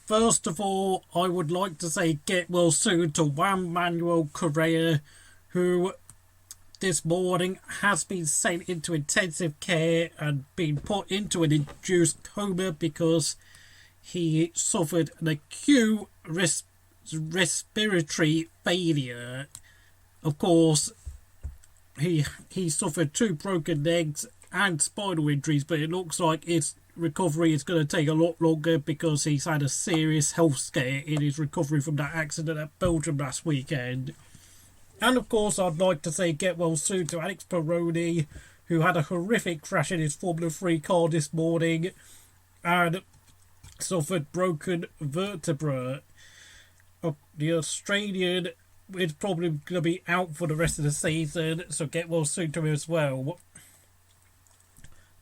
First of all, I would like to say get well soon to Juan Manuel Correa, who this morning has been sent into intensive care and been put into an induced coma because he suffered an acute respiratory failure. Of course, he suffered 2 broken legs and spinal injuries, but it looks like his recovery is going to take a lot longer because he's had a serious health scare in his recovery from that accident at Belgium last weekend. And of course, I'd like to say get well soon to Alex Peroni, who had a horrific crash in his Formula 3 car this morning and suffered broken vertebrae. The Australian is probably going to be out for the rest of the season, so get well soon to him as well.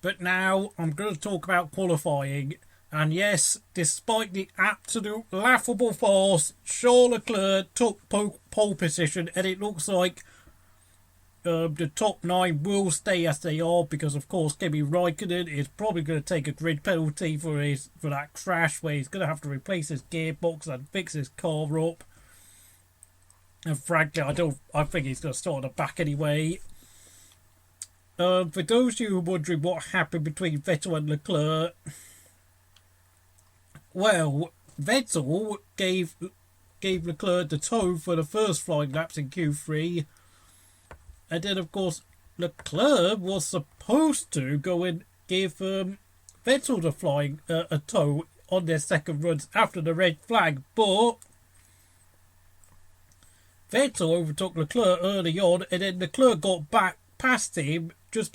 But now I'm going to talk about qualifying. And yes, despite the absolute laughable farce, Charles Leclerc took pole position, and it looks like the top 9 will stay as they are because, of course, Kimi Raikkonen is probably going to take a grid penalty for that crash where he's going to have to replace his gearbox and fix his car up. And frankly, I think he's going to start at the back anyway. For those of you who are wondering what happened between Vettel and Leclerc, well, Vettel gave Leclerc the toe for the first flying laps in Q3, and then of course Leclerc was supposed to go and give Vettel the flying a toe on their second runs after the red flag, but Vettel overtook Leclerc early on, and then Leclerc got back past him just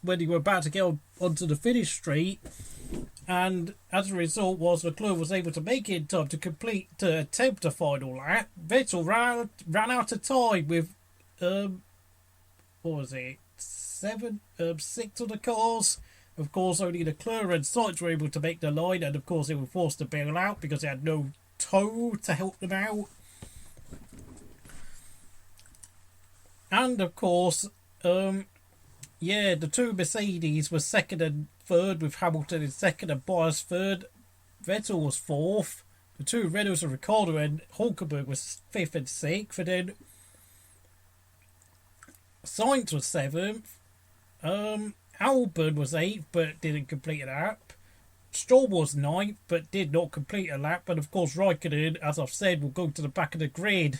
when he were about to get onto the finish straight, and as a result Leclerc was able to make it in time to attempt a final lap. Vettel ran out of time with what was it, 6 of the cars. Of course, only Leclerc and Sainz were able to make the line, and of course they were forced to bail out because they had no toe to help them out. And of course, the 2 Mercedes were second and third, with Hamilton in second and Bottas third. Vettel was fourth. The 2 Renaults and Ricciardo and Hulkenberg was 5th and 6th. And then Sainz was 7th. Albon was 8th but didn't complete a lap. Stroll was 9th but did not complete a lap. And of course Raikkonen, as I've said, will go to the back of the grid.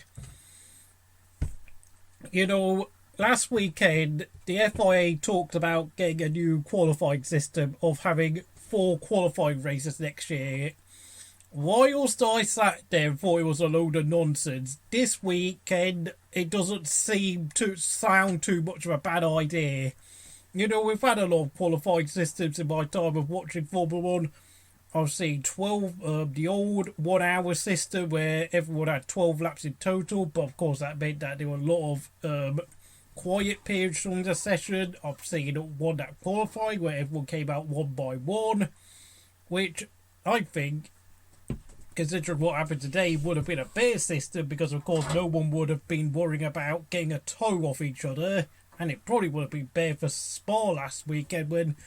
You know, last weekend, the FIA talked about getting a new qualifying system of having 4 qualifying races next year. Whilst I sat there and thought it was a load of nonsense, this weekend it doesn't seem to sound too much of a bad idea. You know, we've had a lot of qualifying systems in my time of watching Formula 1. I've seen the old 1 hour system where everyone had 12 laps in total, but of course that meant that there were a lot of quiet periods during the session. I've seen one that qualifying where everyone came out one by one, which I think, considering what happened today, would have been a better system because of course no one would have been worrying about getting a toe off each other, and it probably would have been better for Spa last weekend when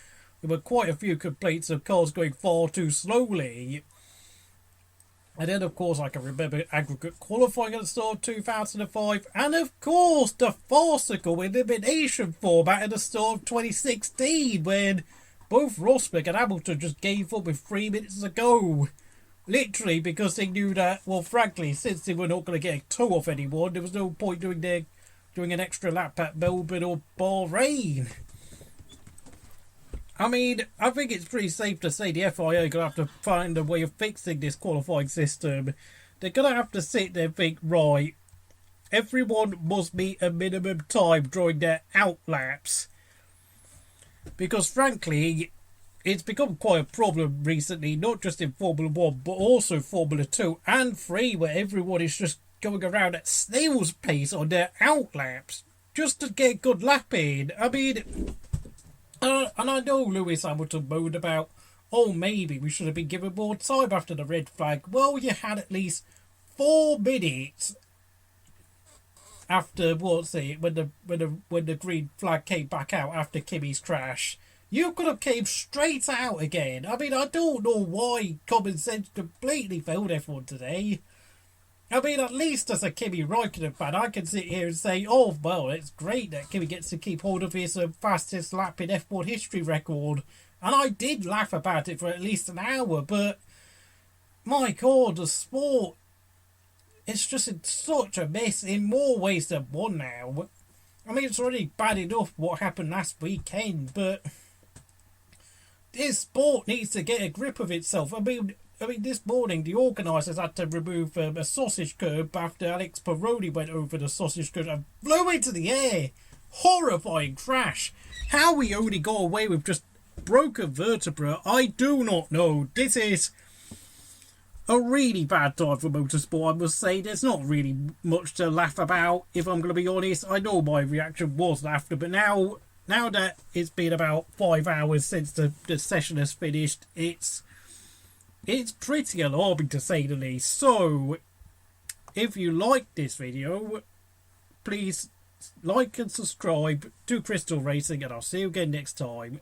there were quite a few complaints of cars going far too slowly. And then, of course, I can remember aggregate qualifying at the start of 2005. And, of course, the farcical elimination format at the start of 2016 when both Rosberg and Hamilton just gave up with 3 minutes to go. Literally, because they knew that, well, frankly, since they were not going to get a toe off anyone, there was no point doing an extra lap at Melbourne or Bahrain. I mean, I think it's pretty safe to say the FIA are going to have to find a way of fixing this qualifying system. They're going to have to sit there and think, right, everyone must meet a minimum time during their out laps. Because frankly, it's become quite a problem recently, not just in Formula 1, but also Formula 2 and 3, where everyone is just going around at snail's pace on their out laps, just to get a good lap in. I mean, and I know Lewis Hamilton moaned about, oh, maybe we should have been given more time after the red flag. Well, you had at least 4 minutes after when the green flag came back out after Kimi's crash. You could have came straight out again. I mean, I don't know why common sense completely failed everyone today. I mean, at least as a Kimi Räikkönen fan, I can sit here and say, oh, well, it's great that Kimi gets to keep hold of his fastest lap in F1 history record. And I did laugh about it for at least an hour, but my God, the sport, it's just in such a mess in more ways than one now. I mean, it's already bad enough what happened last weekend, but this sport needs to get a grip of itself. I mean, this morning the organisers had to remove a sausage curb after Alex Peroni went over the sausage curb and flew into the air. Horrifying crash. How we only got away with just broken vertebra, I do not know. This is a really bad time for motorsport, I must say. There's not really much to laugh about, if I'm going to be honest. I know my reaction was laughter, but now that it's been about 5 hours since the session has finished, it's pretty alarming to say the least. So, if you like this video, please like and subscribe to Crystal Racing, and I'll see you again next time.